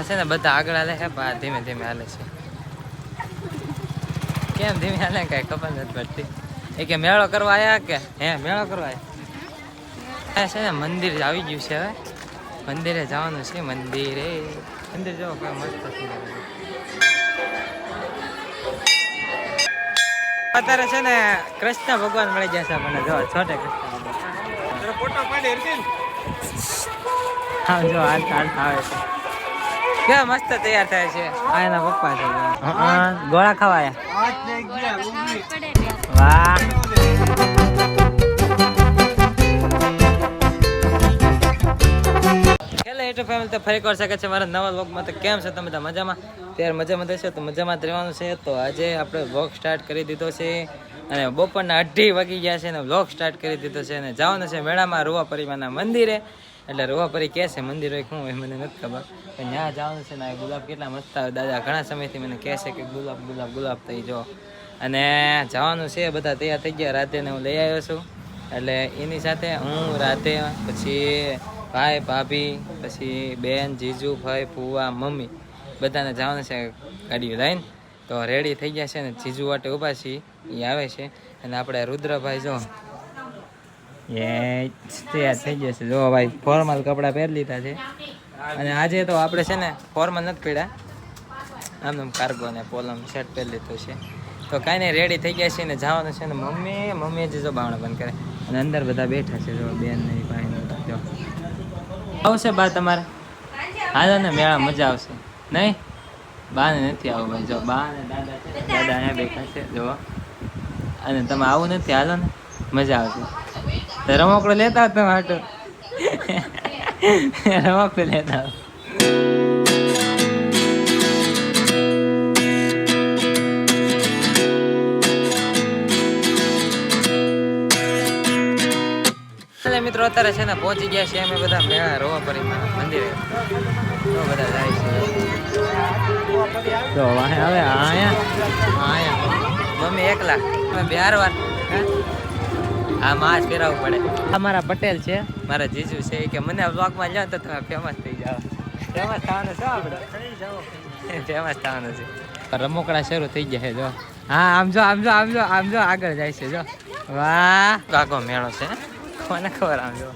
છે ને બધા આગળ હાલે છે, ધીમે ધીમે હાલે છે. કેમ ધીમે હાલે કઈ ખબર નથી પડતી. એ કે મેળો કરવા આયા કે હે મેળો કરવા આયા છે ને. મંદિર આવી ગયું છે, હવે મંદિરે જવાનું છે. મંદિર જો મસ્ત અત્યારે છે ને કૃષ્ણ ભગવાન મળી જશે આપણને. જો છોટે કૃષ્ણ ફોટો પાડી હા જો હાલ આવે છે. કેવા મસ્ત તૈયાર થાય છે. આ એના પપ્પા છે. ગોળા ખવાયા. વાહ ફેમિલી તો ફરી કરી શકે છે મારા નવા વ્લોગમાં. તો કેમ છે તમે? મજામાં? ત્યારે મજામાં થશે તો મજામાં જ રહેવાનું છે. તો આજે આપણે વ્લોગ સ્ટાર્ટ કરી દીધો છે અને બપોરના 2:30 વાગી ગયા છે અને વ્લોગ સ્ટાર્ટ કરી દીધો છે અને જવાનું છે મેળામાં રૂવાપરીમાના મંદિરે. એટલે રૂવાપરી કહે છે મંદિર હોય શું હોય મને નથી ખબર, પણ ત્યાં જવાનું છે ને. ગુલાબ કેટલા મસ્ત આવે દાદા, ઘણા સમયથી મને કહે છે કે ગુલાબ થઈ જો. અને જવાનું છે. બધા તૈયાર થઈ ગયા. રાતેને હું લઈ આવ્યો છું, એટલે એની સાથે હું રાતે પછી ભાઈ ભાભી પછી બેન જીજુ ભાઈ ફુવા મમ્મી બધાને જવાનું છે ગાડીઓ લઈને. તો રેડી થઈ ગયા છે ને જીજુ વાટે ઊભા છીએ, એ આવે છે. અને આપણે રુદ્રભાઈ જો એ તૈયાર થઈ ગયા છે. જો ભાઈ ફોર્મલ કપડાં પહેરી લીધા છે. અને આજે તો આપણે છે ને ફોર્મલ નથી પડ્યા, આમ કાર્ગો ને પોલમ શર્ટ પહેરી લીધું છે. તો કાંઈ નહીં રેડી થઈ ગયા છે ને જવાનું છે ને. મમ્મી જ જો બાવણા બંધ કરે અને અંદર બધા બેઠા છે. જો બેન નહીં ભાઈ જો આવશે બા તમારે હાલો ને મેળા મજા આવશે નહીં? બા ને નથી આવું ભાઈ. જો બા ને દાદા છે, દાદા અહીંયા બેઠા છે જો. અને તમે આવું નથી, હાલો ને મજા આવશે. તો રમકડો લેતા આવો તમે હાટો રમકડો લેતા આવો. મિત્રો અત્યારે છે ને પહોંચી ગયા છે અમે બધા મેળા રૂવાપરીમાં મંદિરે. તો બધા જાય છે. તો હવે આયા મમ્મી એકલા તમે 12 વાર આ માસ પહેરાવવું પડે. આ મારા પટેલ છે, મારા જીજુ છે. કે મને બ્લોગમાં જાઓ તો તમે ફેમસ થઈ જાઓ. ફેમસ થવાનું છે આપણે, ફેમસ થવાનું છે. રમકડા શરૂ થઈ ગયા છે જો. હા આમ જો આગળ જાય છે જો. વાહ કાકો મેળો છે મને ખબર. આમ જો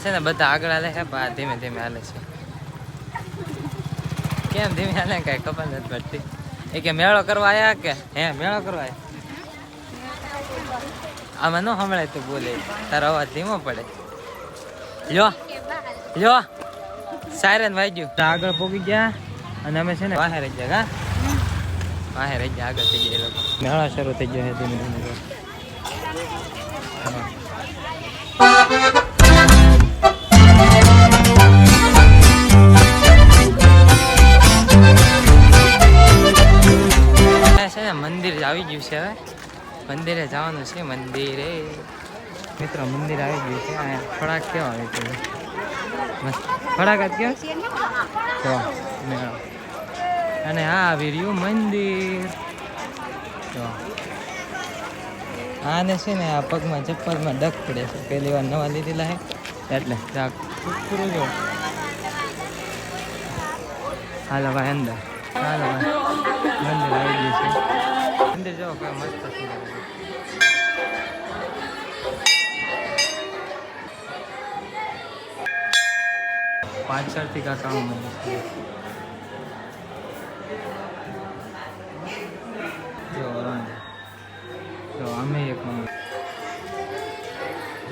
છે ને બધા આગળ હાલે છે, ધીમે ધીમે હાલે છે. કેમ ધીમે હાલે કઈ ખબર નથી પડતી. એ કે મેળો કરવા આયા કે હે મેળો કરવા આયા. આમાં ન સંભળાય તું બોલે, તારો અવાજ ધીમો પડે. લ્યો સાયરન વાગ્યું. આગળ પોગી ગયા અને અમે છે ને વાહે રહી ગયા. વાહે રહી ગયા, આગળ થઈ ગયા. મેળો શરૂ થઈ ગયો છે ધીમે ધીમે. મંદિર આવી ગયું છે, હવે મંદિરે જવાનું છે. મંદિરે મિત્રો મંદિર આવી ગયું છે. અહીંયા ફળાક કેવા આવે છે મસ્ત ફળાક જ કેવા તો મેળો. અને આ આવી રહ્યું મંદિર. તો આને છે ને આ પગમાં ચપ્પલમાં ડગ પડે છે, પહેલી વાર નવા લીધેલા હે એટલે પૂરું જો. હાલો ભાઈ અંદર, હાલો ભાઈ મંદિર આવી ગયું છે. મંદિર જો કઈ મસ્ત છે. પાછળથી કાકાનું મંદિર છે જો. અમે એક મંદિર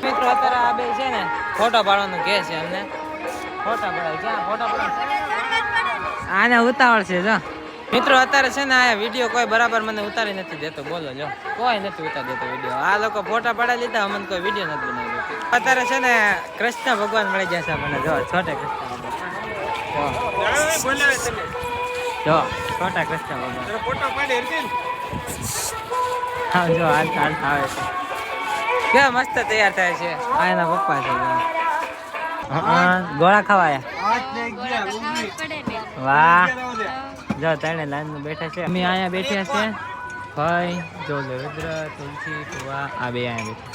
મિત્રો અત્યારે આ બે છે ને ફોટો પાડવાનું કહે છે અમને. ફોટા પડાય ક્યાં ફોટા પડાય? આને ઉતાવળ છે જો. મિત્રો અત્યારે છે ને આ વિડીયો કોઈ બરાબર મને ઉતારી નથી દેતો. બોલો જો કોઈ નથી ઉતારી દેતો વિડીયો. આ લોકો ફોટા પડાવી લીધા, અમને કોઈ વિડીયો નથી બનાવી દેતો. અત્યારે છે ને કૃષ્ણ ભગવાન મળી જશે આપણને. જો છોટે કૃષ્ણ જો છોટા કૃષ્ણ ભગવાન ફોટો પાડી હા જો હાલ આવે છે. કેવા મસ્ત તૈયાર થાય છે. આ એના પપ્પા છે. ગોળા ખવાયા. વાહ જો ત્રણે લાઈન બેઠા છે. અમે અહીંયા બેઠ્યા છે ભાઈ જો રુદ્ર તુલસી ફુવા આ બે અહીંયા બેઠા.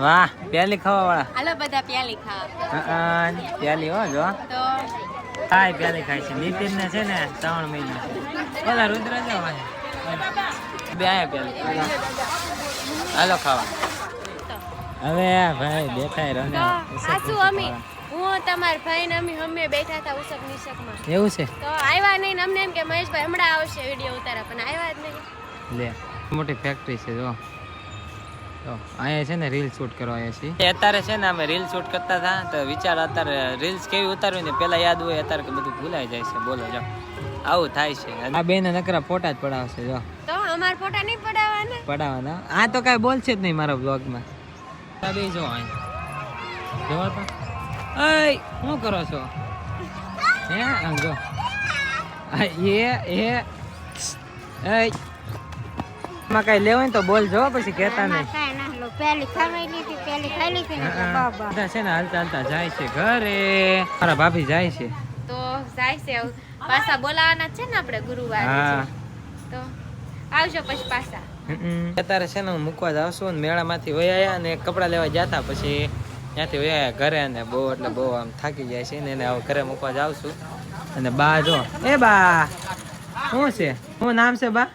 વાહ પ્યાલી ખાવા વાળા હાલો બધા પ્યાલી ખાવા. પ્યાલી હો જો તો ખાય પ્યાલી ખાય છે. નીતિન ને છે ને 3 મહિના છે. ઓલા રુદ્ર જો બે આયા પ્યાલી હાલો ખાવા. હવે ભાઈ દેખાય રહ્યો ને આ શું અમી હું તમારા ભાઈ ને અમે બેઠા હતા ઉસક નિશકમાં. એવું છે તો આવ્યા નહીં ને અમને એમ કે મહેશભાઈ હમણાં આવશે વિડીયો ઉતારા પણ આવ્યા જ નહીં. લે મોટી ફેક્ટરી છે જો તો અહીંયા છે ને રીલ શૂટ કરવા આવ્યા છીએ. અત્યારે છે ને અમે રીલ શૂટ કરતા હતા તો વિચાર અત્યારે રીલ્સ કેવી ઉતારવી ને પેલા યાદ હોય અત્યારે કે બધું ભૂલાઈ જાય છે. બોલો જો આવું થાય છે. આ બેને નકરા ફોટા જ પડાવશે જો. તો અમાર ફોટા નહીં પડાવવાના પડાવવાના આ તો કાંઈ બોલશે જ નહીં મારા બ્લોગમાં. બે જો અહીં જોવા તો અય શું કરો છો હે આમ જો એ માં કઈ લેવાય તો બોલ જો પછી કહેતા નહીં. છે ને હાલતા હાલતા જાય છે ઘરે. મારા ભાભી જાય છે તો જાય છે પાછા બોલાવાના છે ને આપણે ગુરુવારે તો આવજો પછી પાછા. અત્યારે છે ને હું મૂકવા જાઉં છું ને મેળામાંથી વયા અને કપડાં લેવા જતા પછી ત્યાંથી વયા ઘરે અને બહુ એટલે બહુ આમ થાકી જાય છે ને એને હવે ઘરે મૂકવા જાઉં છું. અને બા જો એ બા શું છે શું નામ છે બા?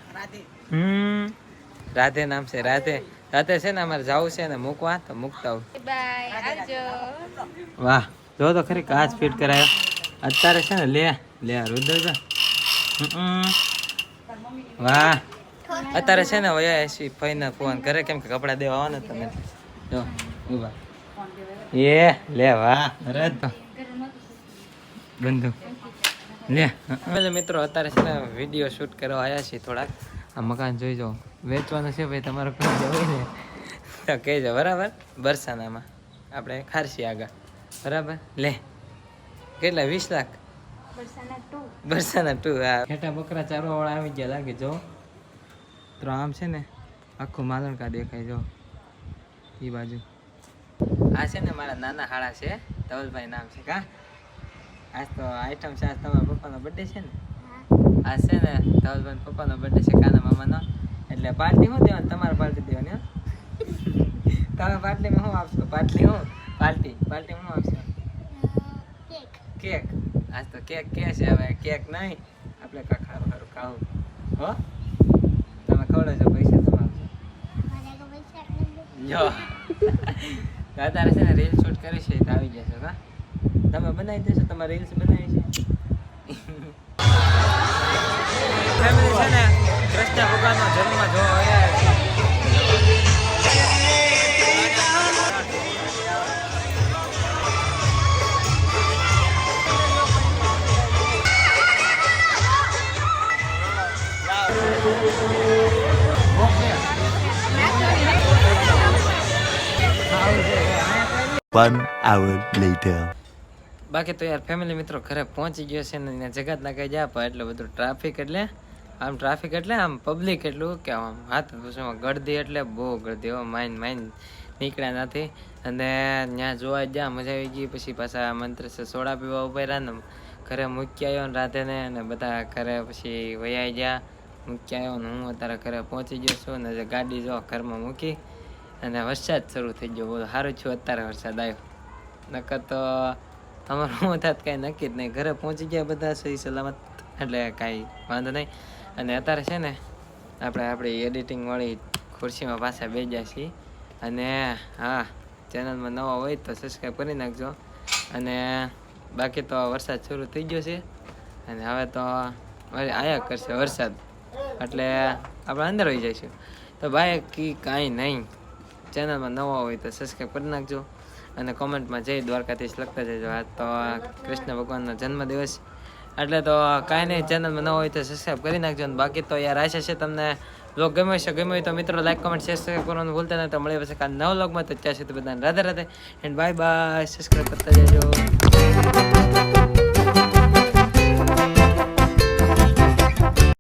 રાધે નામ છે. રાધે રાધે છે ને અમારે જવું છે ને મૂકવા તો મૂકતા આવું. બાય આવજો. વાહ જો તો ખરી કાચ ફિટ કરાયો અત્યારે છે ને લે રુદ્ર જો વાહ અત્યારે છે ને વયા એસી ફઈને ફોન ઘરે કેમ કે કપડા દેવા આવવાના તમે જો ઉભા એ લે વાહ રદ બંધુ લે મિત્રો અત્યારે છે ને વિડીયો શૂટ કરવા આવ્યા છીએ થોડાક. આ મકાન જોઈ જાઓ વેચવાનું છે ભાઈ તમારે કોઈ જવું ને તો કહેજો બરાબર. બરસાનામાં આપણે ખારસી આગળ બરાબર. લે કેટલા 20 લાખ બરસાના 2 હા ખેટા બકરા ચારવા વાળા આવી ગયા લાગે જો. તો આમ છે ને આખું માલણકા દેખાય જો એ બાજુ. આ છે ને મારા નાના હાળા છે ધવલભાઈ નામ છે કા. આજ તો આઈટમ છે આજ તમારા પપ્પાનો બર્થડે છે ને. આ છે ને ધવલભાઈ પપ્પાનો બર્થડે છે કાના મામાનો એટલે પાર્ટી શું દેવાની તમારે પાર્ટી દેવાની. તમે પાર્ટીમાં શું આપશો? પાર્ટીમાં શું આપશો? કેક. આજ તો કેક કે છે હવે કેક નહીં આપણે ખારું ખારું ખાવું હો. તમે ખવડાવજો પૈસા તમે આપશો જો. અત્યારે છે ને રીલ શૂટ કરી છે તો આવી જશે કા. તમે બનાવી દેશો તમારે રીલ્સ બનાવી છે. ફેમિલી છે ને કૃષ્ણ ભગવાનનો જન્મ જોવા આવ્યા છે. One hour later. બાકી તો યાર ફેમિલી મિત્રો ઘરે પહોંચી ગયો છે ને જગત ના કઈ જા પણ એટલે બધું ટ્રાફિક એટલે આમ પબ્લિક એટલું કે આમ હાથ પૂછવામાં ગળદી એટલે બહુ ગળદી હો. માઇન નીકળ્યા નથી અને ત્યાં જોવા જ્યાં મજા આવી ગઈ. પછી પાછા મંત્ર છે સોડા પીવા ઉભા રહ્યા ને ઘરે મૂકી આવ્યો ને રાતે ને અને બધા ઘરે પછી વૈયા ગયા મૂકી આવ્યો ને હું અત્યારે ઘરે પહોંચી ગયો છું ને ગાડી જો ઘરમાં મૂકી અને વરસાદ શરૂ થઈ ગયો. બોલો સારું છું અત્યારે વરસાદ આવ્યો નકર તો અમારું શું થાત કાંઈ નક્કી જ નહીં. ઘરે પહોંચી ગયા બધા સહી સલામત એટલે કાંઈ વાંધો નહીં. અને અત્યારે છે ને આપણી એડિટિંગવાળી ખુરશીમાં પાછા બેસ્યા છીએ. અને હા ચેનલમાં નવા હોય તો સબસ્ક્રાઈબ કરી નાખજો. અને બાકી તો વરસાદ શરૂ થઈ ગયો છે અને હવે તો આયા કરશે વરસાદ એટલે આપણે અંદર હોઈ જઈશું. તો બાકી કાંઈ નહીં. ચેનલમાં નવા હોય તો સબસ્ક્રાઈબ કરી નાખજો અને કોમેન્ટમાં જય દ્વારકાધીશ લખતા જજો. આજ તો કૃષ્ણ ભગવાનનો જન્મદિવસ એટલે તો કાંઈ નહીં. ચેનલમાં ન હોય તો સબસ્ક્રાઈબ કરી નાખજો. અને બાકી તો યાર આશા છે તમને વ્લોગ ગમ્યો હોય તો મિત્રો લાઈક કમેન્ટ શેર કરવાનું ભૂલતા નહીં. તો મળીએ પછી કાલ નવા વ્લોગમાં. તો ત્યાં સુધી બધાને Radhe Radhe and bye bye. Subscribe કરતા જજો.